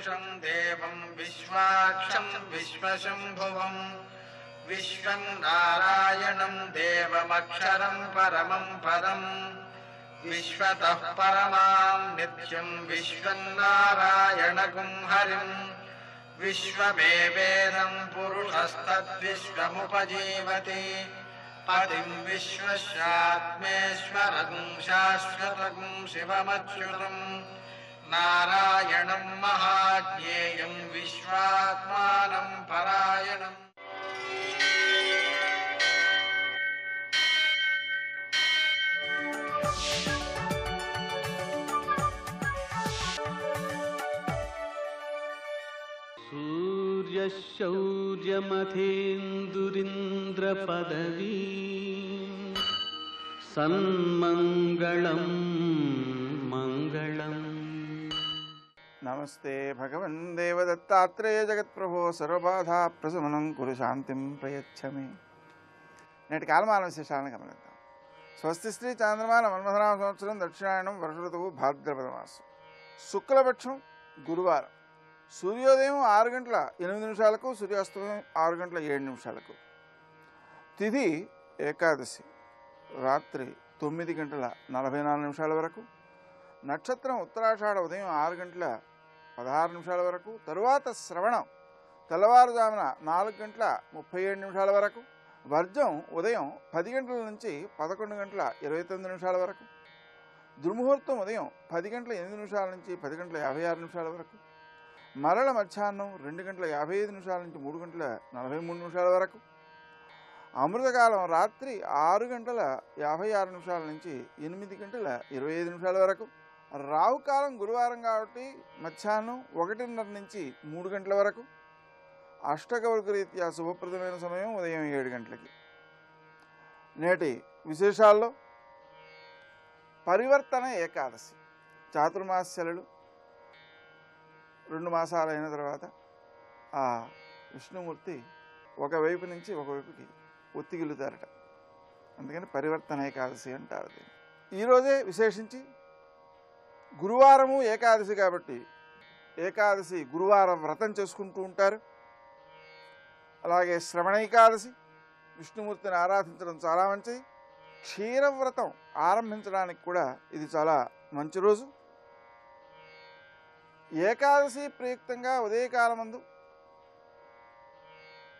पुरुषं देवं विश्वाक्षं विश्वशम्भुवं विश्वं नारायणं देवमक्षरं परमं पदं विश्वतः परमां नित्यं विश्वं नारायणगुं हरिं विश्वमेवेदं पुरुषस्तद्विश्वमुपजीवति पतिं विश्वस्यात्मेश्वरगुं शाश्वतगुं शिवमच्युतं नारायणं महाज्ञेयं विश्वात्मानं परायणम्। सूर्यशौर्यमथेन्दुरिन्द्रपदवी सन्मङ्गलं मङ्गलम्। नमस्ते भगवन् देवदत्तात्रेय जगत्प्रभो सर्वबाधा प्रशमनं कुरु शान्तिं प्रयच्छ मे। నేటి కాలమాన విశేషాలను గమనిద్దాం. స్వస్తి శ్రీ చాంద్రమాన మన్మథనామ సంవత్సరం దక్షిణాయనం వర్ష ఋతువు భాద్రపద మాసం శుక్లపక్షం గురువారం సూర్యోదయం 6:08 సూర్యాస్తమయం 6:07 తిథి ఏకాదశి రాత్రి 9:44 వరకు నక్షత్రం ఉత్తరాషాఢ ఉదయం 6:16 వరకు తరువాత శ్రవణం తెల్లవారుజామున 4:37 వరకు వర్జం ఉదయం 10 గంటల నుంచి 11:29 వరకు దుర్ముహూర్తం ఉదయం 10:08 నుంచి 10:56 వరకు మరల మధ్యాహ్నం 2:55 నుంచి 3:43 వరకు అమృతకాలం రాత్రి 6:56 నుంచి 8:25 వరకు రాహుకాలం గురువారం కాబట్టి మధ్యాహ్నం 1:30 నుంచి 3 గంటల వరకు అష్టకవర్గ రీత్యా శుభప్రదమైన సమయం ఉదయం 7 గంటలకి. నేటి విశేషాల్లో పరివర్తన ఏకాదశి చాతుర్మాస్యాలు 2 మాసాలు అయిన తర్వాత ఆ విష్ణుమూర్తి ఒకవైపు నుంచి ఒకవైపుకి ఒత్తిగిలుతారట. అందుకని పరివర్తన ఏకాదశి అంటారు దీన్ని. ఈరోజే విశేషించి గురువారము ఏకాదశి కాబట్టి ఏకాదశి గురువారం వ్రతం చేసుకుంటూ ఉంటారు. అలాగే శ్రవణ ఏకాదశి విష్ణుమూర్తిని ఆరాధించడం చాలా మంచిది. క్షీరవ్రతం ఆరంభించడానికి కూడా ఇది చాలా మంచి రోజు. ఏకాదశి ప్రయుక్తంగా ఉదయకాలమందు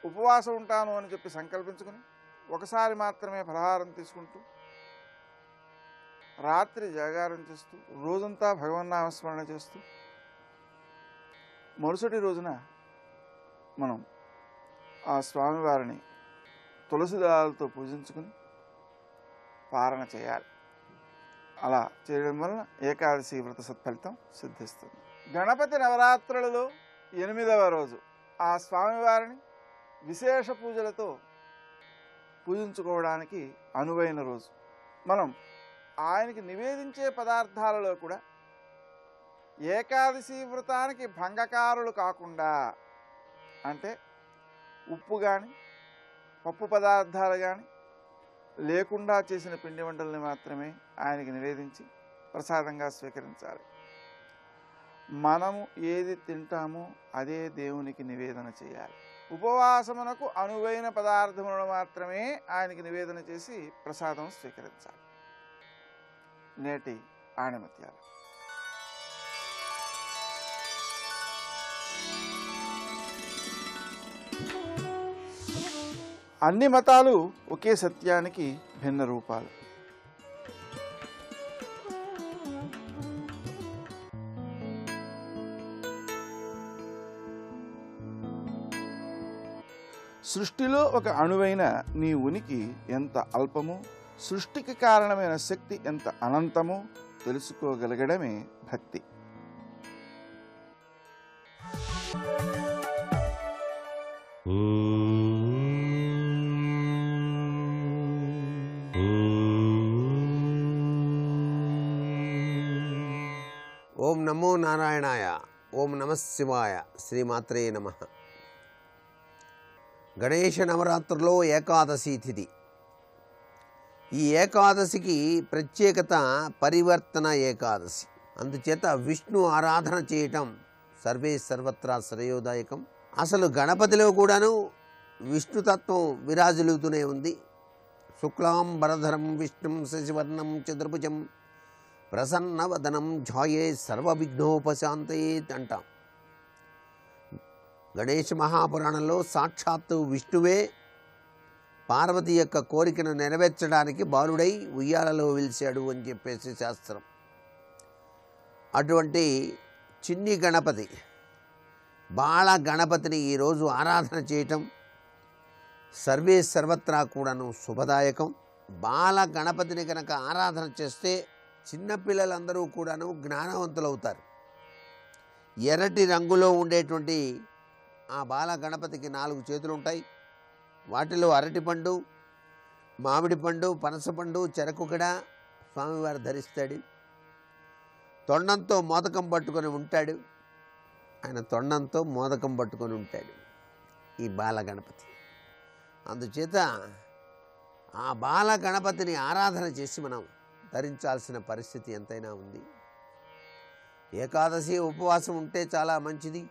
ఉపవాసం ఉంటాను అని చెప్పి సంకల్పించుకుని ఒకసారి మాత్రమే ఫలహారం తీసుకుంటూ రాత్రి జాగారం చేస్తూ రోజంతా భగవన్నామస్మరణ చేస్తూ మరుసటి రోజున మనం ఆ స్వామివారిని తులసి దళాలతో పూజించుకుని పారణ చేయాలి. అలా చేయడం వలన ఏకాదశి వ్రత సత్ఫలితం సిద్ధిస్తుంది. గణపతి నవరాత్రులలో 8వ రోజు ఆ స్వామివారిని విశేష పూజలతో పూజించుకోవడానికి అనువైన రోజు. మనం ఆయనకి నివేదించే పదార్థాలలో కూడా ఏకాదశి వ్రతానికి భంగకారులు కాకుండా అంటే ఉప్పు కానీ పప్పు పదార్థాలు కానీ లేకుండా చేసిన పిండి వంటల్ని మాత్రమే ఆయనకి నివేదించి ప్రసాదంగా స్వీకరించాలి. మనము ఏది తింటామో అదే దేవునికి నివేదన చేయాలి. ఉపవాసమునకు అనువైన పదార్థములను మాత్రమే ఆయనకి నివేదన చేసి ప్రసాదం స్వీకరించాలి. నేటి ఆణిమత్యాలు. అన్ని మతాలు ఒకే సత్యానికి భిన్న రూపాలు. సృష్టిలో ఒక అణువైన నీ ఉనికి ఎంత అల్పమో, సృష్టికి కారణమైన శక్తి ఎంత అనంతమో తెలుసుకోగలగడమే భక్తి. ఓం నమో నారాయణాయ. ఓం నమః శివాయ. శ్రీమాత్రే నమః. గణేష నవరాత్రుల్లో ఏకాదశి తిథి. ఈ ఏకాదశికి ప్రత్యేకత పరివర్తన ఏకాదశి. అందుచేత విష్ణు ఆరాధన చేయటం సర్వే సర్వత్రా శ్రేయోదాయకం. అసలు గణపతిలో కూడాను విష్ణుతత్వం విరాజిల్లుతూనే ఉంది. శుక్లాం వరధరం విష్ణుం శశివర్ణం చతుర్భుజం ప్రసన్నవదనం ఝాయే సర్వవిఘ్నోపశాంతయే అంటాం. గణేష మహాపురాణంలో సాక్షాత్తు విష్ణువే పార్వతి యొక్క కోరికను నెరవేర్చడానికి బాలుడై ఉయ్యాలలో వెలిశాడు అని చెప్పేసి శాస్త్రం. అటువంటి చిన్ని గణపతి బాల గణపతిని ఈరోజు ఆరాధన చేయటం సర్వే సర్వత్రా కూడాను శుభదాయకం. బాల గణపతిని కనుక ఆరాధన చేస్తే చిన్నపిల్లలందరూ కూడాను జ్ఞానవంతులవుతారు. ఎర్రటి రంగులో ఉండేటువంటి ఆ బాల గణపతికి 4 చేతులు ఉంటాయి. వాటిలో అరటిపండు, మామిడి పండు, పనసపండు, చెరకుగడ స్వామివారు ధరిస్తాడు. తొండంతో మోదకం పట్టుకొని ఉంటాడు. ఆయన తొండంతో మోదకం పట్టుకొని ఉంటాడు ఈ బాల గణపతి. అందుచేత ఆ బాల గణపతిని ఆరాధన చేసి మనం ధరించాల్సిన పరిస్థితి ఎంతైనా ఉంది. ఏకాదశి ఉపవాసం ఉంటే చాలా మంచిది.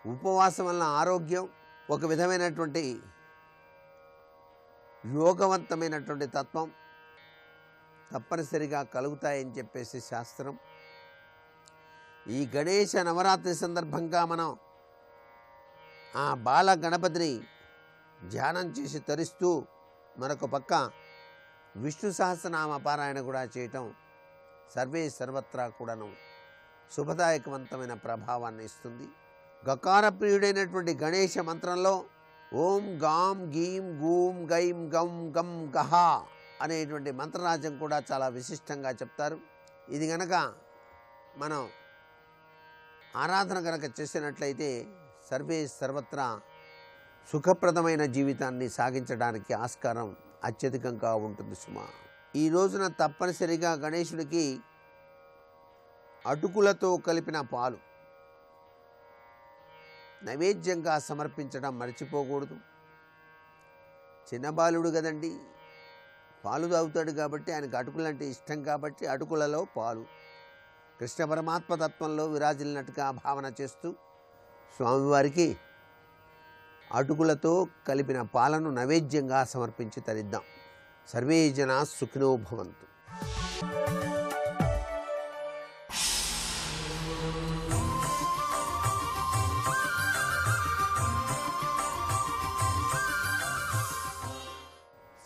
ఉపవాసం వలన ఆరోగ్యం, ఒక విధమైనటువంటి యోగవంతమైనటువంటి తత్వం తప్పనిసరిగా కలుగుతాయని చెప్పేసి శాస్త్రం. ఈ గణేశ నవరాత్రి సందర్భంగా మనం ఆ బాల గణపతిని ధ్యానం చేసి తరిస్తూ మరొక పక్క విష్ణు సహస్రనామ పారాయణ కూడా చేయటం సర్వే సర్వత్రా కూడాను శుభదాయకవంతమైన ప్రభావాన్ని ఇస్తుంది. గకార ప్రియుడైనటువంటి గణేశ మంత్రంలో ఓం గాం గీం గూం గైం గం గం గహ అనేటువంటి మంత్రరాజ్యం కూడా చాలా విశిష్టంగా చెప్తారు. ఇది గనక మనం ఆరాధన కనుక చేసినట్లయితే సర్వే సర్వత్రా సుఖప్రదమైన జీవితాన్ని సాగించడానికి ఆస్కారం అత్యధికంగా ఉంటుంది సుమా. ఈ రోజున తప్పనిసరిగా గణేశుడికి అటుకులతో కలిపిన పాలు నైవేద్యంగా సమర్పించడం మర్చిపోకూడదు. చిన్నబాలుడు కదండి, పాలు తాగుతాడు కాబట్టి ఆయనకు అటుకులంటే ఇష్టం కాబట్టి అటుకులలో పాలు కృష్ణ పరమాత్మ తత్వంలో విరాజిల్లినట్టుగా భావన చేస్తూ స్వామివారికి అటుకులతో కలిపిన పాలను నైవేద్యంగా సమర్పించి తరిద్దాం. సర్వే జనా సుఖినో భవంతు.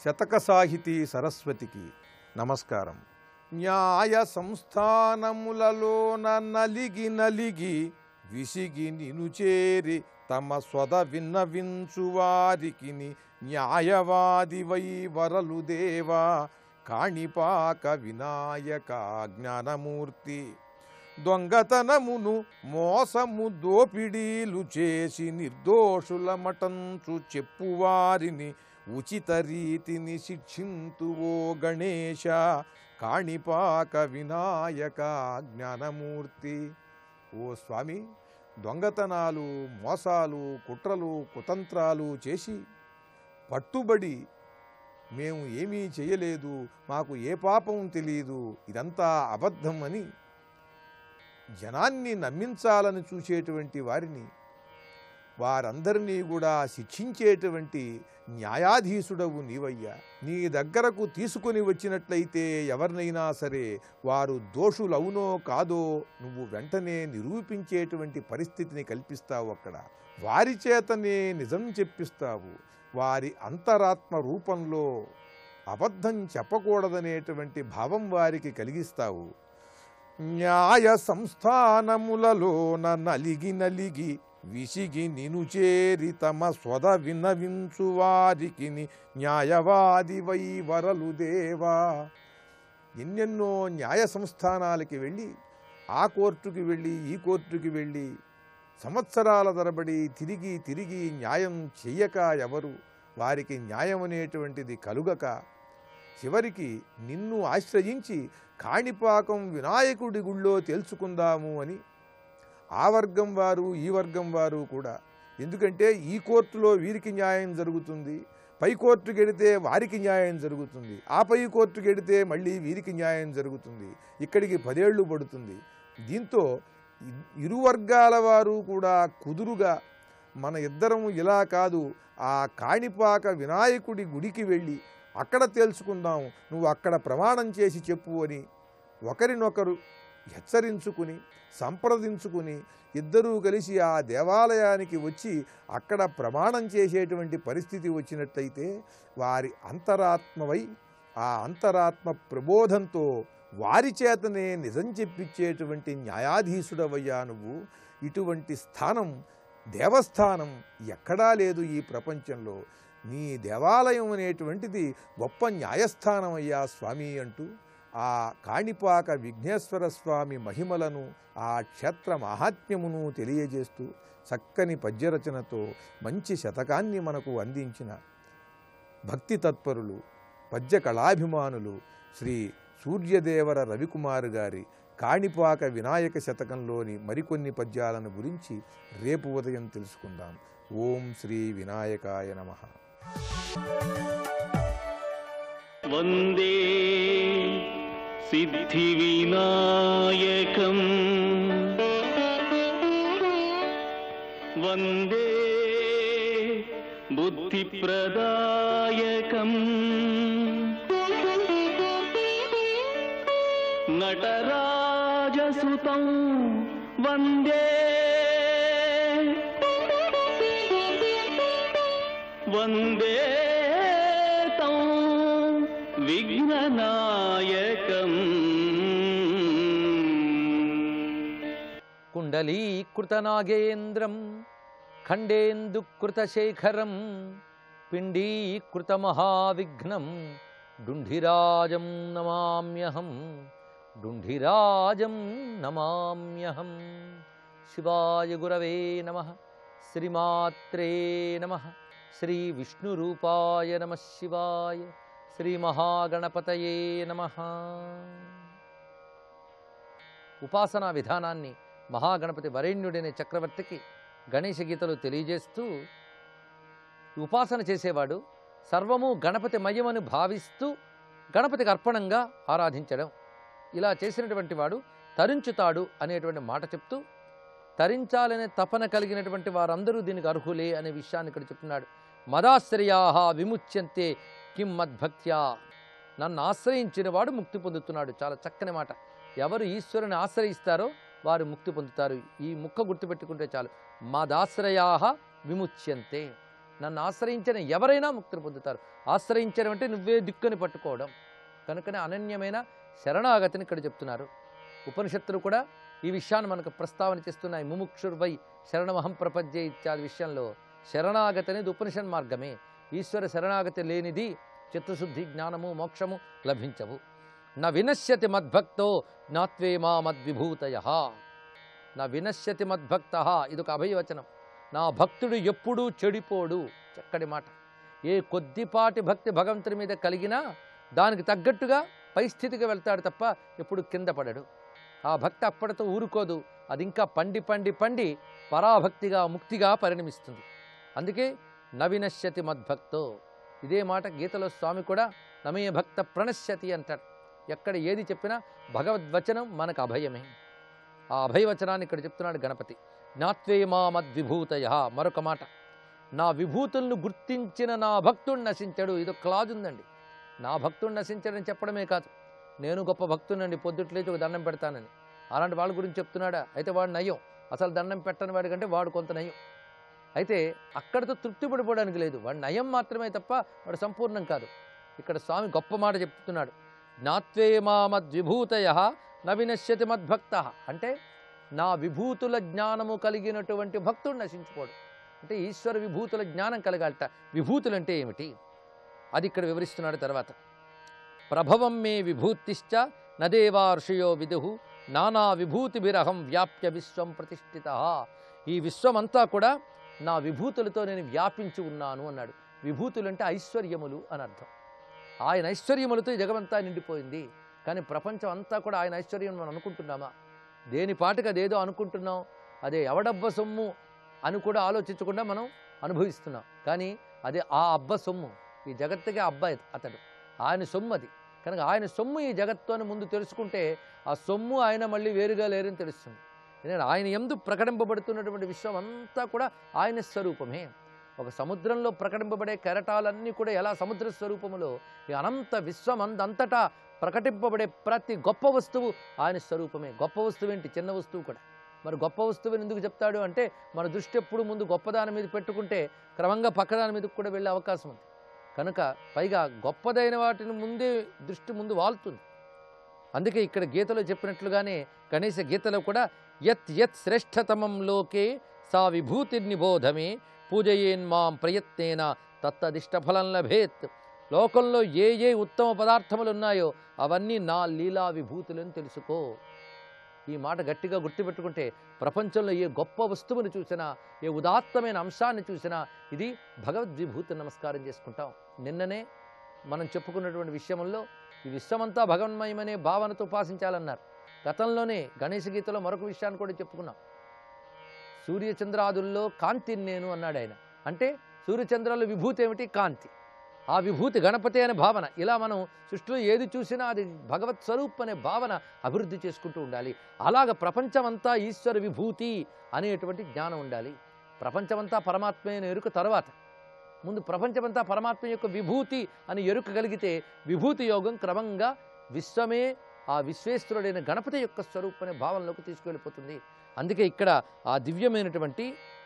శతక సాహితీ సరస్వతికి నమస్కారం. న్యాయ సంస్థానములలోన నలిగి నలిగి విసిగి నిను చేరి తమ స్వద విన్నవించు వారికి న్యాయవాది వై వరలు దేవా కాణిపాక వినాయక జ్ఞానమూర్తి. దొంగతనమును మోసము దోపిడీలు చేసి నిర్దోషుల మటంచు చెప్పువారిని ఉచిత రీతిని శిక్షింతువో గణేశ కాణిపాక వినాయక జ్ఞానమూర్తి. ఓ స్వామి, దొంగతనాలు, మోసాలు, కుట్రలు, కుతంత్రాలు చేసి పట్టుబడి మేము ఏమీ చేయలేదు, మాకు ఏ పాపం తెలియదు, ఇదంతా అబద్ధం అని జనాన్ని నమ్మించాలని చూసేటువంటి వారిని, వారందరినీ కూడా శిక్షించేటువంటి న్యాయాధీశుడవు నీవయ్యా. నీ దగ్గరకు తీసుకొని వచ్చినట్లయితే ఎవరినైనా సరే వారు దోషులవునో కాదో నువ్వు వెంటనే నిరూపించేటువంటి పరిస్థితిని కల్పిస్తావు. అక్కడ వారి చేతనే నిజం చెప్పిస్తావు. వారి అంతరాత్మ రూపంలో అబద్ధం చెప్పకూడదనేటువంటి భావం వారికి కలిగిస్తావు. న్యాయ సంస్థానములలోన నలిగి నలిగి విసిగి నిను చేరి తమ స్వద విన్నవించు వారికి న్యాయవాది వై వరలు దేవా. ఎన్నెన్నో న్యాయ సంస్థానాలకి వెళ్ళి, ఆ కోర్టుకి వెళ్ళి ఈ కోర్టుకి వెళ్ళి సంవత్సరాల తరబడి తిరిగి తిరిగి న్యాయం చెయ్యక ఎవరు వారికి న్యాయం అనేటువంటిది కలుగక చివరికి నిన్ను ఆశ్రయించి కాణిపాకం వినాయకుడి గుళ్ళో తెలుసుకుందాము అని ఆ వర్గం వారు ఈ వర్గం వారు కూడా, ఎందుకంటే ఈ కోర్టులో వీరికి న్యాయం జరుగుతుంది, పై కోర్టుకి వెడితే వారికి న్యాయం జరుగుతుంది, ఆ పై కోర్టుకి వెడితే మళ్ళీ వీరికి న్యాయం జరుగుతుంది, ఇక్కడికి 10 ఏళ్ళు పడుతుంది. దీంతో ఇరు వర్గాల వారు కూడా కుదురుగా మన ఇద్దరము ఇలా కాదు, ఆ కాణిపాక వినాయకుడి గుడికి వెళ్ళి అక్కడ తెలుసుకుందాం, నువ్వు అక్కడ ప్రమాణం చేసి చెప్పు అని ఒకరినొకరు హెచ్చరించుకుని సంప్రదించుకుని ఇద్దరూ కలిసి ఆ దేవాలయానికి వచ్చి అక్కడ ప్రమాణం చేసేటువంటి పరిస్థితి వచ్చినట్లయితే వారి అంతరాత్మవై ఆ అంతరాత్మ ప్రబోధంతో వారి చేతనే నిజం చెప్పించేటువంటి న్యాయాధీశుడవయ్యా నువ్వు. ఇటువంటి స్థానం దేవస్థానం ఎక్కడా లేదు ఈ ప్రపంచంలో. నీ దేవాలయం అనేటువంటిది గొప్ప న్యాయస్థానం అయ్యా స్వామి అంటూ ఆ కాణిపాక విఘ్నేశ్వర స్వామి మహిమలను ఆ క్షేత్ర మహాత్మ్యమును తెలియజేస్తూ చక్కని పద్యరచనతో మంచి శతకాన్ని మనకు అందించిన భక్తి తత్పరులు పద్య కళాభిమానులు శ్రీ సూర్యదేవర రవికుమార్ గారి కాణిపాక వినాయక శతకంలోని మరికొన్ని పద్యాలను గురించి రేపు ఉదయం తెలుసుకుందాం. ఓం శ్రీ వినాయకాయ నమః. వందే సిద్ధి వినాయకం వందే బుద్ధి ప్రదాయకం నటరాజసుతం వందే వందే తం విఘ్ననాయకం. కుండలీకృతనాగేంద్రం ఖండేందుకృతశేఖరం పిండీకృతమహావిఘ్నం డుంఢిరాజం నమామ్యహం డుంఢిరాజం నమామ్యహం. శివాయ గురవే నమః. శ్రీమాత్రే నమః. శ్రీ విష్ణురూపాయ నమః శివాయ. శ్రీ మహాగణపతయే నమః. ఉపాసనా విధానాన్ని మహాగణపతి వరేణ్యుడనే చక్రవర్తికి గణేశ గీతలు తెలియజేస్తూ, ఉపాసన చేసేవాడు సర్వము గణపతి మయమని భావిస్తూ గణపతికి అర్పణంగా ఆరాధించడం, ఇలా చేసినటువంటి వాడు తరించుతాడు అనేటువంటి మాట చెప్తూ, తరించాలనే తపన కలిగినటువంటి వారందరూ దీనికి అర్హులే అనే విషయాన్ని ఇక్కడ చెప్తున్నాడు. మదాశ్రయాః విముచ్యంతే కిం మద్భక్త్యా. నన్ను ఆశ్రయించిన వాడు ముక్తి పొందుతున్నాడు. చాలా చక్కని మాట. ఎవరు ఈశ్వరుని ఆశ్రయిస్తారో వారు ముక్తి పొందుతారు. ఈ ముక్క గుర్తుపెట్టుకుంటే చాలు. మదాశ్రయాః విముచ్యంతే. నన్ను ఆశ్రయించిన ఎవరైనా ముక్తిని పొందుతారు. ఆశ్రయించడం అంటే నువ్వే దిక్కుని పట్టుకోవడం. కనుకనే అనన్యమైన శరణాగతిని ఇక్కడ చెప్తున్నారు. ఉపనిషత్తులు కూడా ఈ విషయాన్ని మనకు ప్రస్తావన చేస్తున్నాయి. ముముక్షుర్వై శరణమహం ప్రపద్యే ఇత్యాది విషయంలో శరణాగతి అనేది ఉపనిషత్ మార్గమే. ఈశ్వర శరణాగతి లేనిది చిత్తశుద్ధి, జ్ఞానము, మోక్షము లభించవు. న వినశ్యతి మద్భక్తో జ్ఞాత్వే మా మద్విభూతయః. న వినశ్యతి మద్భక్తః, ఇదొక అభయవచనం. నా భక్తుడు ఎప్పుడూ చెడిపోడు. చక్కటి మాట. ఏ కొద్దిపాటి భక్తి భగవంతుని మీద కలిగినా దానికి తగ్గట్టుగా పై స్థితికి వెళ్తాడు తప్ప ఎప్పుడు కింద పడడు. ఆ భక్తి అప్పటితో ఊరుకోదు. అది ఇంకా పండి పండి పండి పరాభక్తిగా, ముక్తిగా పరిణమిస్తుంది. అందుకే నవినశ్యతి మద్భక్తో. ఇదే మాట గీతలో స్వామి కూడా నమే భక్త ప్రణశ్యతి అంటాడు. ఎక్కడ ఏది చెప్పినా భగవద్వచనం మనకు అభయమే. ఆ అభయవచనాన్ని ఇక్కడ చెప్తున్నాడు గణపతి. జ్ఞాత్వే మా మద్విభూతయః. మరొక మాట, నా విభూతులను గుర్తించిన నా భక్తుడు నశించడు. ఇదొక క్లాజ్ ఉందండి. నా భక్తుడు నశించడని చెప్పడమే కాదు, నేను గొప్ప భక్తునండి, పొద్దుట్లేచి ఒక దండం పెడతానని. అలాంటి వాళ్ళ గురించి చెప్తున్నాడా? అయితే వాడు నయ్యం. అసలు దండం పెట్టని వాడి కంటే వాడు కొంత నయ్యం. అయితే అక్కడితో తృప్తి పడిపోవడానికి లేదు. వాడు నయం మాత్రమే తప్ప వాడు సంపూర్ణం కాదు. ఇక్కడ స్వామి గొప్ప మాట చెప్తున్నాడు. జ్ఞాత్వే మా మద్విభూతయః న వినశ్యతి మద్భక్తః. అంటే నా విభూతుల జ్ఞానము కలిగినటువంటి భక్తుడు నశించుకోడు. అంటే ఈశ్వర విభూతుల జ్ఞానం కలగాలట. విభూతులు అంటే ఏమిటి అది ఇక్కడ వివరిస్తున్నాడు. తర్వాత ప్రభవం మే విభూతిశ్చ నదేవా ఋషయో విదుః నానా విభూతిభిరహం వ్యాప్య విశ్వం ప్రతిష్ఠితః. ఈ విశ్వమంతా కూడా నా విభూతులతో నేను వ్యాపించి ఉన్నాను అన్నాడు. విభూతులు అంటే ఐశ్వర్యములు అని అర్థం. ఆయన ఐశ్వర్యములతో ఈ జగమంతా నిండిపోయింది. కానీ ప్రపంచం అంతా కూడా ఆయన ఐశ్వర్యం మనం అనుకుంటున్నామా? దేని పాటుగా అదేదో అనుకుంటున్నాం. అదే ఎవడబ్బ సొమ్ము అని కూడా ఆలోచించకుండా మనం అనుభవిస్తున్నాం. కానీ అదే ఆ అబ్బ సొమ్ము. ఈ జగత్తుకే అబ్బాయి అతడు. ఆయన సొమ్ము అది. కనుక ఆయన సొమ్ము ఈ జగత్తుని ముందు తెలుసుకుంటే ఆ సొమ్ము ఆయన మళ్ళీ వేరుగా లేరని తెలుస్తుంది. ఎందుకంటే ఆయన యందు ప్రకటింపబడుతున్నటువంటి విశ్వం అంతా కూడా ఆయన స్వరూపమే. ఒక సముద్రంలో ప్రకటింపబడే కెరటాలన్నీ కూడా ఎలా సముద్ర స్వరూపములో ఈ అనంత విశ్వం అంతటా ప్రకటింపబడే ప్రతి గొప్ప వస్తువు ఆయన స్వరూపమే. గొప్ప వస్తువు ఏంటి? చిన్న వస్తువు కూడా. మరి గొప్ప వస్తువుని ఎందుకు చెప్తాడు అంటే మన దృష్టి ఎప్పుడు ముందు గొప్పదాని మీద పెట్టుకుంటే క్రమంగా పక్కదాని మీదకి కూడా వెళ్ళే అవకాశం ఉంది. కనుక పైగా గొప్పదైన వాటిని ముందే దృష్టి ముందు వాలుతుంది. అందుకే ఇక్కడ గీతలో చెప్పినట్లుగానే గణేశ గీతలో కూడా యత్ యత్ శ్రేష్ఠతమం లోకే సా విభూతిర్నిబోధమే పూజయేన్మాం ప్రయత్నేన తత్తదిష్టఫలం లభేత్. లోకంలో ఏ ఏ ఉత్తమ పదార్థములు ఉన్నాయో అవన్నీ నా లీలా విభూతులను తెలుసుకో. ఈ మాట గట్టిగా గుర్తుపెట్టుకుంటే ప్రపంచంలో ఏ గొప్ప వస్తువుని చూసినా, ఏ ఉదాత్తమైన అంశాన్ని చూసినా ఇది భగవద్విభూతి నమస్కారం చేసుకుంటాం. నిన్ననే మనం చెప్పుకున్నటువంటి విషయంలో ఈ విశ్వమంతా భగవన్మయమనే భావనతో ఉపాసించాలన్నారు. గతంలోనే గణేశ గీతలో మరొక విషయాన్ని కూడా చెప్పుకున్నాం. సూర్యచంద్రాదుల్లో కాంతిని నేను అన్నాడు ఆయన. అంటే సూర్యచంద్రాల విభూతి ఏమిటి? కాంతి. ఆ విభూతి గణపతి అనే భావన. ఇలా మనం సృష్టిలో ఏది చూసినా అది భగవత్ స్వరూప్ అనే భావన అభివృద్ధి చేసుకుంటూ ఉండాలి. అలాగ ప్రపంచమంతా ఈశ్వర విభూతి అనేటువంటి జ్ఞానం ఉండాలి. ప్రపంచమంతా పరమాత్మ అనే ఎరుక తర్వాత ముందు ప్రపంచమంతా పరమాత్మ యొక్క విభూతి అని ఎరుక కలిగితే విభూతి యోగం క్రమంగా విశ్వమే ఆ విశ్వేశ్వరుడైన గణపతి యొక్క స్వరూపం అనే భావనలోకి తీసుకెళ్ళిపోతుంది. అందుకే ఇక్కడ ఆ దివ్యమైనటువంటి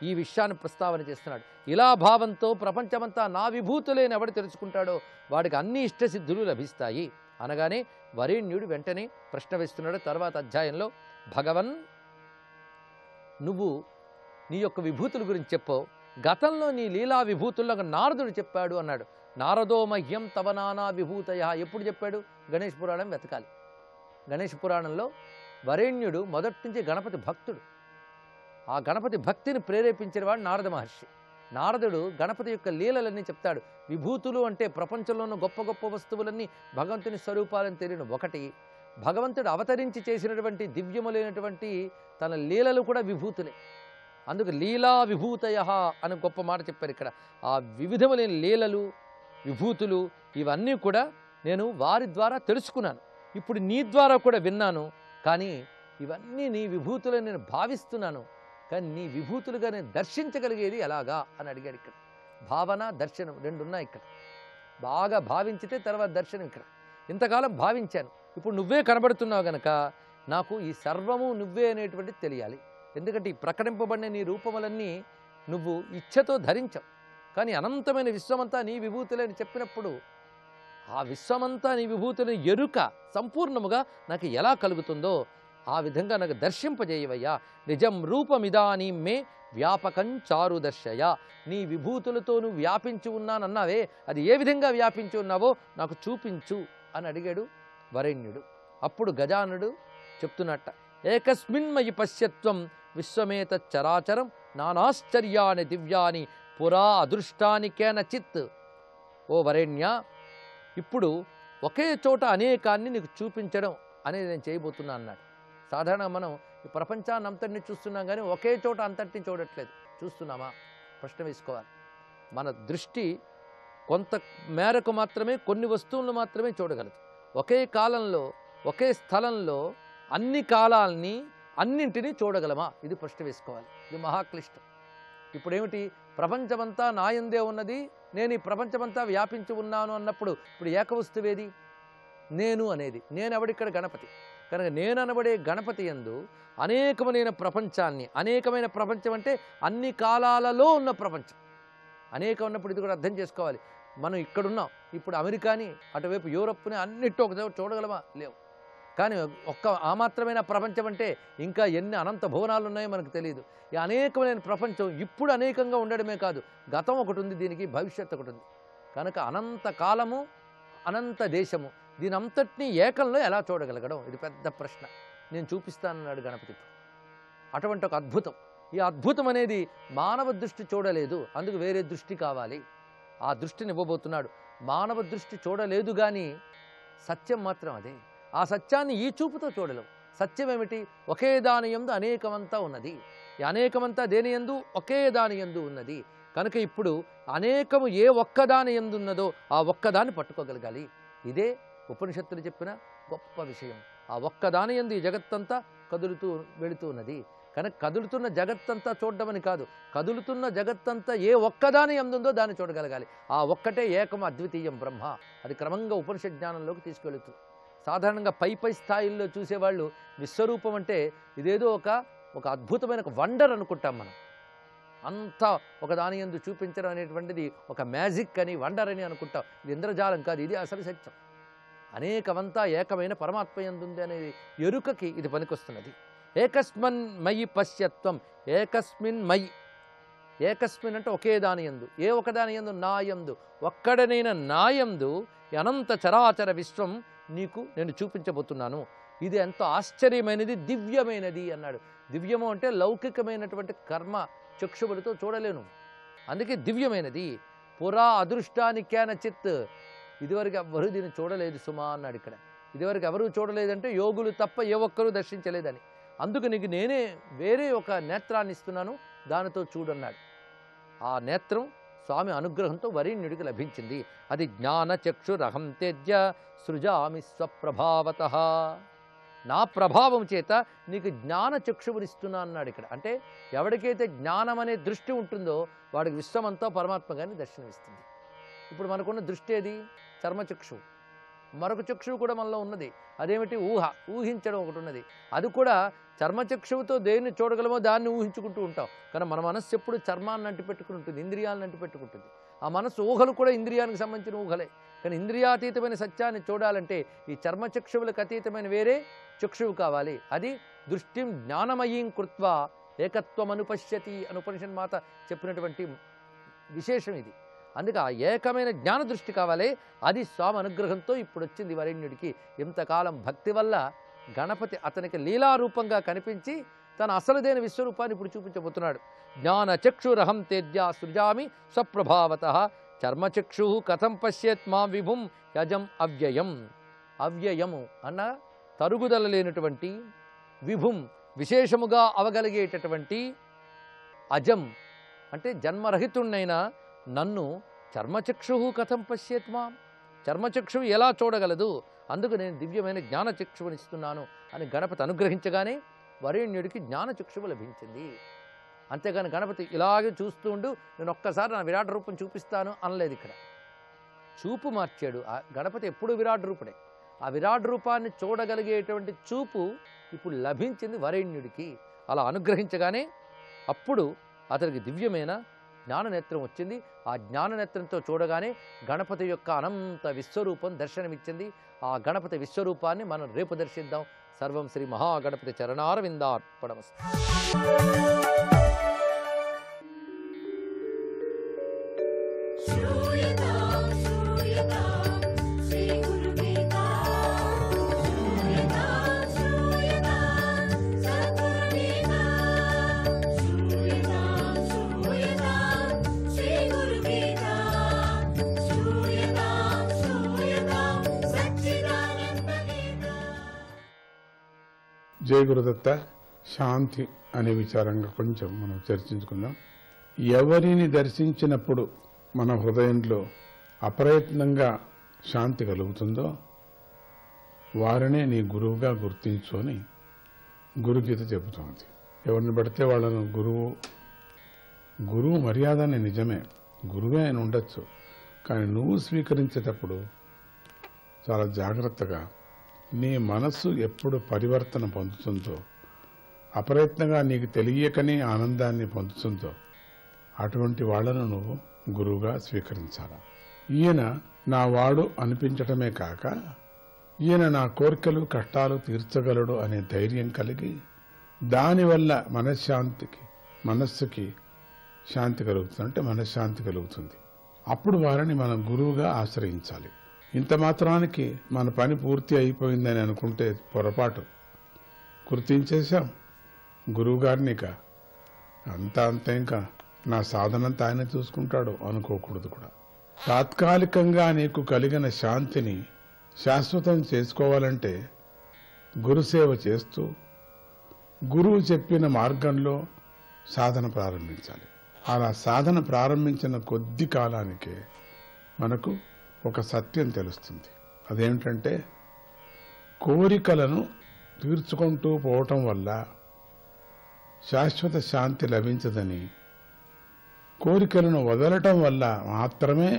ఈ విషయాన్ని ప్రస్తావన చేస్తున్నాడు. ఇలా భావంతో ప్రపంచమంతా నా విభూతులేని ఎవడు తెలుసుకుంటాడో వాడికి అన్ని ఇష్టసిద్ధులు లభిస్తాయి అనగానే వరేణ్యుడు వెంటనే ప్రశ్న వేస్తున్నాడు. తర్వాత అధ్యాయంలో భగవన్ నువ్వు నీ యొక్క విభూతుల గురించి చెప్పో, గతంలో నీ లీలా విభూతుల్లో నారదుడు చెప్పాడు అన్నాడు. నారదో మహ్యం తవ నానా విభూతయ. ఎప్పుడు చెప్పాడు? గణేష పురాణం వెతకాలి. గణేష పురాణంలో వరేణ్యుడు మొదటి నుంచి గణపతి భక్తుడు. ఆ గణపతి భక్తిని ప్రేరేపించిన వాడు నారద మహర్షి. నారదుడు గణపతి యొక్క లీలలన్నీ చెప్తాడు. విభూతులు అంటే ప్రపంచంలో ఉన్న గొప్ప గొప్ప వస్తువులన్నీ భగవంతుని స్వరూపాలని తెలియను ఒకటి, భగవంతుడు అవతరించి చేసినటువంటి దివ్యములైనటువంటి తన లీలలు కూడా విభూతులే. అందుకు లీలా విభూతయ అని గొప్ప మాట చెప్పారు ఇక్కడ. ఆ వివిధములైన లీలలు విభూతులు ఇవన్నీ కూడా నేను వారి ద్వారా తెలుసుకున్నాను. ఇప్పుడు నీ ద్వారా కూడా విన్నాను. కానీ ఇవన్నీ నీ విభూతులని నేను భావిస్తున్నాను. కానీ నీ విభూతులుగా నేను దర్శించగలిగేది ఎలాగా అని అడిగాడు. ఇక్కడ భావన దర్శనం రెండు ఉన్నాయి. ఇక్కడ బాగా భావించితే తర్వాత దర్శనం. ఇక్కడ ఇంతకాలం భావించాను, ఇప్పుడు నువ్వే కనబడుతున్నావు గనక నాకు ఈ సర్వము నువ్వే అనేటువంటిది తెలియాలి. ఎందుకంటే ఈ ప్రకటింపబడిన నీ రూపములన్నీ నువ్వు ఇచ్ఛతో ధరించావు. కానీ అనంతమైన విశ్వమంతా నీ విభూతులే అని చెప్పినప్పుడు ఆ విశ్వమంతా నీ విభూతులని ఎరుక సంపూర్ణముగా నాకు ఎలా కలుగుతుందో ఆ విధంగా నాకు దర్శింపజేయవయ్యా. నిజం రూపమిదానీ మే వ్యాపకం చారు దర్శయ. నీ విభూతులతో నువ్వు వ్యాపించి ఉన్నానన్నావే, అది ఏ విధంగా వ్యాపించి ఉన్నావో నాకు చూపించు అని అడిగాడు వరేణ్యుడు. అప్పుడు గజానుడు చెప్తున్నట్ట, ఏకస్మిన్మయి పశ్యత్వం విశ్వమేత చరాచరం నానాశ్చర్యాని దివ్యాని పురా అదృష్టాని కేనచిత్. ఓ వరేణ్య, ఇప్పుడు ఒకే చోట అనేకాన్ని నీకు చూపించడం అనేది నేను చేయబోతున్నా అన్నాడు. సాధారణంగా మనం ఈ ప్రపంచాన్ని అంతటిని చూస్తున్నాం కానీ ఒకే చోట అంతటిని చూడట్లేదు. చూస్తున్నామా? ప్రశ్న వేసుకోవాలి. మన దృష్టి కొంత మేరకు మాత్రమే కొన్ని వస్తువులను మాత్రమే చూడగలదు. ఒకే కాలంలో ఒకే స్థలంలో అన్ని కాలాల్ని అన్నింటినీ చూడగలమా? ఇది ప్రశ్న వేసుకోవాలి. ఇది మహాక్లిష్టం. ఇప్పుడేమిటి? ప్రపంచమంతా నాయందే ఉన్నది, నేను ఈ ప్రపంచమంతా వ్యాపించి ఉన్నాను అన్నప్పుడు ఇప్పుడు ఏకవస్తువేది? నేను అనేది. నేను ఎవడిక్కడ? గణపతి. కనుక నేను అనబడే గణపతి యందు అనేకమైన ప్రపంచాన్ని, అనేకమైన ప్రపంచం అంటే అన్ని కాలాలలో ఉన్న ప్రపంచం అనేకం ఉన్నప్పుడు ఇది కూడా అర్థం చేసుకోవాలి. మనం ఇక్కడున్నాం, ఇప్పుడు అమెరికాని అటువైపు యూరప్ని అన్నిటి ఒక చూడగలమా? లేవు. కానీ ఒక్క ఆ మాత్రమైన ప్రపంచం అంటే ఇంకా ఎన్ని అనంత భువనాలు ఉన్నాయో మనకు తెలియదు. ఈ అనేకమైన ప్రపంచం ఇప్పుడు అనేకంగా ఉండడమే కాదు, గతం ఒకటి ఉంది, దీనికి భవిష్యత్తు ఒకటి ఉంది. కనుక అనంత కాలము, అనంత దేశము, దీని అంతటినీ ఏకంలో ఎలా చూడగలగడం? ఇది పెద్ద ప్రశ్న. నేను చూపిస్తానన్నాడు గణపతి. అటువంటి ఒక అద్భుతం. ఈ అద్భుతం అనేది మానవ దృష్టి చూడలేదు, అందుకు వేరే దృష్టి కావాలి. ఆ దృష్టిని ఇవ్వబోతున్నాడు. మానవ దృష్టి చూడలేదు కానీ సత్యం మాత్రం అదే. ఆ సత్యాన్ని ఈ చూపుతో చూడలేవు. సత్యం ఏమిటి? ఒకే దాని యందు అనేకమంతా ఉన్నది. ఈ అనేకమంతా దేని యందు? ఒకే దాని యందు ఉన్నది. కనుక ఇప్పుడు అనేకము ఏ ఒక్కదాని యందు ఉన్నదో ఆ ఒక్కదాన్ని పట్టుకోగలగాలి. ఇదే ఉపనిషత్తులు చెప్పిన గొప్ప విషయం. ఆ ఒక్కదాని యందు ఈ జగత్తంతా కదులుతూ వెళుతూ ఉన్నది. కానీ కదులుతున్న జగత్తంతా చూడడమని కాదు, కదులుతున్న జగత్తంతా ఏ ఒక్కదాని ఎందుందో దాన్ని చూడగలగాలి. ఆ ఒక్కటే ఏకం అద్వితీయం బ్రహ్మ. అది క్రమంగా ఉపనిషత్ జ్ఞానంలోకి తీసుకెళుతుంది. సాధారణంగా పై స్థాయిల్లో చూసేవాళ్ళు విశ్వరూపం అంటే ఇదేదో ఒక అద్భుతమైన ఒక వండర్ అనుకుంటాం మనం. అంతా ఒకదాని యందు చూపించడం అనేటువంటిది ఒక మ్యాజిక్ అని, వండర్ అని అనుకుంటాం. ఇది ఇంద్రజాలం కాదు, ఇది అసలు సత్యం. అనేకమంతా ఏకమైన పరమాత్మ యందుంది అనేది ఎరుకకి ఇది పనికొస్తున్నది. ఏకస్మిన్ మయి పశ్యత్వం, ఏకస్మిన్ మయి, ఏకస్మిన్ అంటే ఒకే దాని యందు, ఏ ఒకదాని యందు, నాయందు, ఒక్కడనైన నాయందు అనంత చరాచర విశ్వం నీకు నేను చూపించబోతున్నాను. ఇది ఎంతో ఆశ్చర్యమైనది, దివ్యమైనది అన్నాడు. దివ్యము అంటే లౌకికమైనటువంటి కర్మ చక్షువులతో చూడలేను, అందుకే దివ్యమైనది. పురా అదృష్టానికేన చిత్, ఇదివరకు ఎవరు దీన్ని చూడలేదు సుమా అన్నాడు ఇక్కడ. ఇదివరకు ఎవరు చూడలేదంటే యోగులు తప్ప ఏ ఒక్కరూ దర్శించలేదని. అందుకు నీకు నేనే వేరే ఒక నేత్రాన్ని ఇస్తున్నాను, దానితో చూడన్నాడు. ఆ నేత్రం స్వామి అనుగ్రహంతో వరేణ్యుడికి లభించింది. అది జ్ఞాన చక్షురహం తేజ్య సృజామి స్వప్రభావత, నా ప్రభావం చేత నీకు జ్ఞాన చక్షువునిస్తున్నా అన్నాడు ఇక్కడ. అంటే ఎవరికైతే జ్ఞానం అనే దృష్టి ఉంటుందో వాడికి విశ్వమంతా పరమాత్మగాని దర్శనమిస్తుంది. ఇప్పుడు మనకున్న దృష్టి ఏది? చర్మచక్షువు. మరొక చక్షువు కూడా మనలో ఉన్నది, అదేమిటి? ఊహించడం ఒకటి ఉన్నది. అది కూడా చర్మచక్షువుతో దేన్ని చూడగలమో దాన్ని ఊహించుకుంటూ ఉంటాం. కానీ మన మనస్సు ఎప్పుడు చర్మాన్ని అంటిపెట్టుకుని ఉంటుంది, ఇంద్రియాలను అంటిపెట్టుకుంటుంది. ఆ మనస్సు ఊహలు కూడా ఇంద్రియానికి సంబంధించిన ఊహలే. కానీ ఇంద్రియాతీతమైన సత్యాన్ని చూడాలంటే ఈ చర్మచక్షువులకు అతీతమైన వేరే చక్షువు కావాలి. అది దృష్టిం జ్ఞానమయీం కృత్వా ఏకత్వం అనుపశ్యతి అని ఉపనిషత్ మాత చెప్పినటువంటి విశేషం ఇది. అందుకే ఆ ఏకమైన జ్ఞాన దృష్టి కావాలి. అది స్వామి అనుగ్రహంతో ఇప్పుడు వచ్చింది వరేణ్యుడికి. ఇంతకాలం భక్తి వల్ల గణపతి అతనికి లీలారూపంగా కనిపించి తన అసలుదైన విశ్వరూపాన్ని ఇప్పుడు చూపించబోతున్నాడు. జ్ఞాన చక్షురహం తేజ్యా సృజామి స్వప్రభావత చర్మచక్షు కథం పశ్యేత్ మా విభుం యజం అవ్యయం. అవ్యయము అన్న తరుగుదల లేనటువంటి, విభుం విశేషముగా అవగలిగేటటువంటి, అజం అంటే జన్మరహితుణ్ణైన నన్ను చర్మచక్షు కథం పశ్యేత్ మాం, చర్మచక్షువు ఎలా చూడగలదు? అందుకు నేను దివ్యమైన జ్ఞానచక్షువునిస్తున్నాను అని గణపతి అనుగ్రహించగానే వరేణ్యుడికి జ్ఞానచక్షువు లభించింది. అంతేగాని గణపతి ఇలాగే చూస్తూ ఉండు, నేను ఒక్కసారి నా విరాట్ రూపం చూపిస్తాను అనలేదు. ఇక్కడ చూపు మార్చాడు. ఆ గణపతి ఎప్పుడు విరాట్ రూపుడే. ఆ విరాట్ రూపాన్ని చూడగలిగేటువంటి చూపు ఇప్పుడు లభించింది వరేణ్యుడికి. అలా అనుగ్రహించగానే అప్పుడు అతనికి దివ్యమైన జ్ఞాననేత్రం వచ్చింది. ఆ జ్ఞాననేత్రంతో చూడగానే గణపతి యొక్క అనంత విశ్వరూపం దర్శనమిచ్చింది. ఆ గణపతి విశ్వరూపాన్ని మనం రేపు దర్శిద్దాం. సర్వం శ్రీ మహాగణపతి చరణారవిందార్పణమస్తు. జయ గురుదత్త. శాంతి అనే విచారంగా కొంచెం మనం చర్చించుకుందాం. ఎవరిని దర్శించినప్పుడు మన హృదయంలో అప్రయత్నంగా శాంతి కలుగుతుందో వారినే నీ గురువుగా గుర్తించు అని గురుగీత చెబుతోంది. ఎవరిని పడితే వాళ్ళను గురువు మర్యాద అని నిజమే, గురువే ఆయన ఉండొచ్చు. కానీ నువ్వు స్వీకరించేటప్పుడు చాలా జాగ్రత్తగా నీ మనస్సు ఎప్పుడు పరివర్తన పొందుతుందో, అప్రయత్నంగా నీకు తెలియకనే ఆనందాన్ని పొందుతుందో అటువంటి వాళ్లను నువ్వు గురువుగా స్వీకరించాలా. ఈయన నా వాడు అనిపించటమే కాక ఈయన నా కోరికలు కష్టాలు తీర్చగలడు అనే ధైర్యం కలిగి దానివల్ల మనస్సుకి శాంతి కలుగుతుంది, అంటే మనశ్శాంతి కలుగుతుంది. అప్పుడు వారిని మనం గురువుగా ఆశ్రయించాలి. ఇంత మాత్రానికి మన పని పూర్తి అయిపోయిందని అనుకుంటే పొరపాటు. గుర్తించేశాం గురువుగారిని, ఇక అంతా ఇంకా నా సాధనంతా ఆయన చూసుకుంటాడు అనుకోకూడదు కూడా. తాత్కాలికంగా నీకు కలిగిన శాంతిని శాశ్వతం చేసుకోవాలంటే గురుసేవ చేస్తూ గురువు చెప్పిన మార్గంలో సాధన ప్రారంభించాలి. అలా సాధన ప్రారంభించిన కొద్ది కాలానికే మనకు ఒక సత్యం తెలుస్తుంది. అదేమిటంటే కోరికలను తీర్చుకుంటూ పోవటం వల్ల శాశ్వత శాంతి లభించదని, కోరికలను వదలటం వల్ల మాత్రమే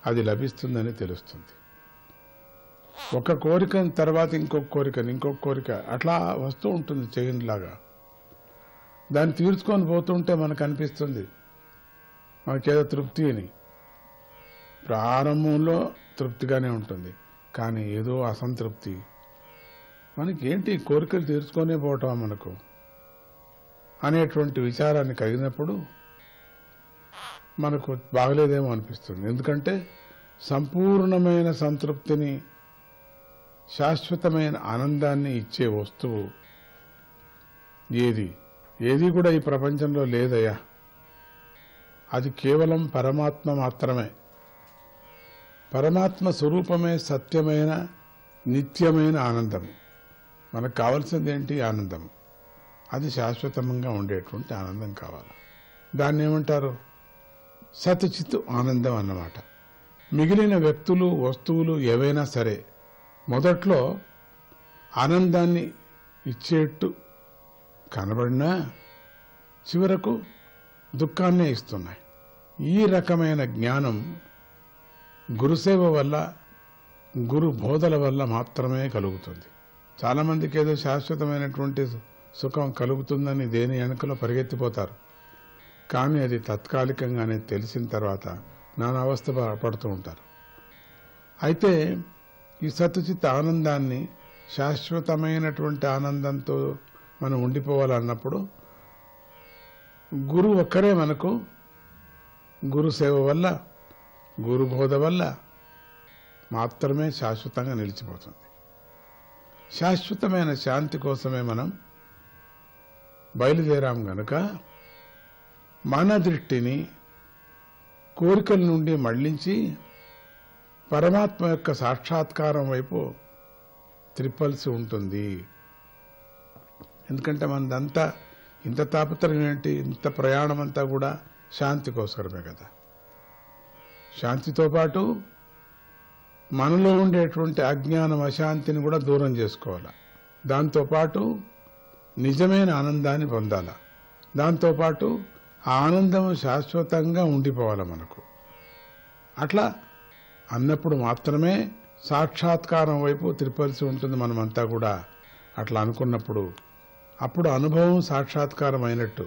అది లభిస్తుందని తెలుస్తుంది. ఒక కోరిక తర్వాత ఇంకొక కోరిక అట్లా వస్తూ ఉంటుంది చైన్ లాగా. దాన్ని తీర్చుకొని పోతుంటే మనకు అనిపిస్తుంది మనకేదో తృప్తి అని. ప్రారంభంలో తృప్తిగానే ఉంటుంది, కానీ ఏదో అసంతృప్తి. మనకి ఏంటి కోరికలు తీర్చుకొనే పోవటం మనకు అనేటువంటి విచారాన్ని కలిగినప్పుడు మనకు బాగలేదేమో అనిపిస్తుంది. ఎందుకంటే సంపూర్ణమైన సంతృప్తిని, శాశ్వతమైన ఆనందాన్ని ఇచ్చే వస్తువు ఏది కూడా ఈ ప్రపంచంలో లేదయ్యా. అది కేవలం పరమాత్మ మాత్రమే. పరమాత్మ స్వరూపమే సత్యమైన నిత్యమైన ఆనందము. మనకు కావాల్సింది ఏంటి? ఆనందం. అది శాశ్వతంగా ఉండేటువంటి ఆనందం కావాలి. దాన్ని ఏమంటారు? సతచిత్ ఆనందం అన్నమాట. మిగిలిన వ్యక్తులు, వస్తువులు ఏవైనా సరే మొదట్లో ఆనందాన్ని ఇచ్చేట్టు కనబడినా చివరకు దుఃఖాన్నే ఇస్తున్నాయి. ఈ రకమైన జ్ఞానం గురుసేవ వల్ల, గురు బోధల వల్ల మాత్రమే కలుగుతుంది. చాలామందికి ఏదో శాశ్వతమైనటువంటి సుఖం కలుగుతుందని దేని వెనుకలో పరిగెత్తిపోతారు. కానీ అది తాత్కాలికంగానే తెలిసిన తర్వాత నానా అవస్థ పడుతూ ఉంటారు. అయితే ఈ సత్తుచిత్త ఆనందాన్ని, శాశ్వతమైనటువంటి ఆనందంతో మనం ఉండిపోవాలన్నప్పుడు గురువు ఒక్కరే మనకు గురు సేవ వల్ల, గురు బోధ వల్ల మాత్రమే శాశ్వతంగా నిలిచిపోతుంది. శాశ్వతమైన శాంతి కోసమే మనం బయలుదేరాం గనుక మన దృష్టిని కోరికల నుండి మళ్లించి పరమాత్మ యొక్క సాక్షాత్కారం వైపు త్రిప్పల్సి ఉంటుంది. ఎందుకంటే మనదంతా ఇంత తాపత్రయం ఏంటి? ఇంత ప్రయాణం అంతా కూడా శాంతి కోసమే కదా. శాంతితో పాటు మనలో ఉండేటువంటి అజ్ఞానం, అశాంతిని కూడా దూరం చేసుకోవాలి. దాంతోపాటు నిజమైన ఆనందాన్ని పొందాలి. దాంతోపాటు ఆ ఆనందం శాశ్వతంగా ఉండిపోవాలి మనకు. అట్లా అన్నప్పుడు మాత్రమే సాక్షాత్కారం వైపు త్రిప్పల్సి ఉంటుంది మనమంతా కూడా. అట్లా అనుకున్నప్పుడు అప్పుడు అనుభవం సాక్షాత్కారం అయినట్టు.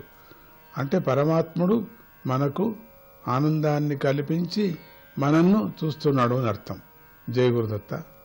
అంటే పరమాత్ముడు మనకు ఆనందాన్ని కల్పించి మనల్ని చూస్తున్నాడు అని అర్థం. జయ గురుదత్త.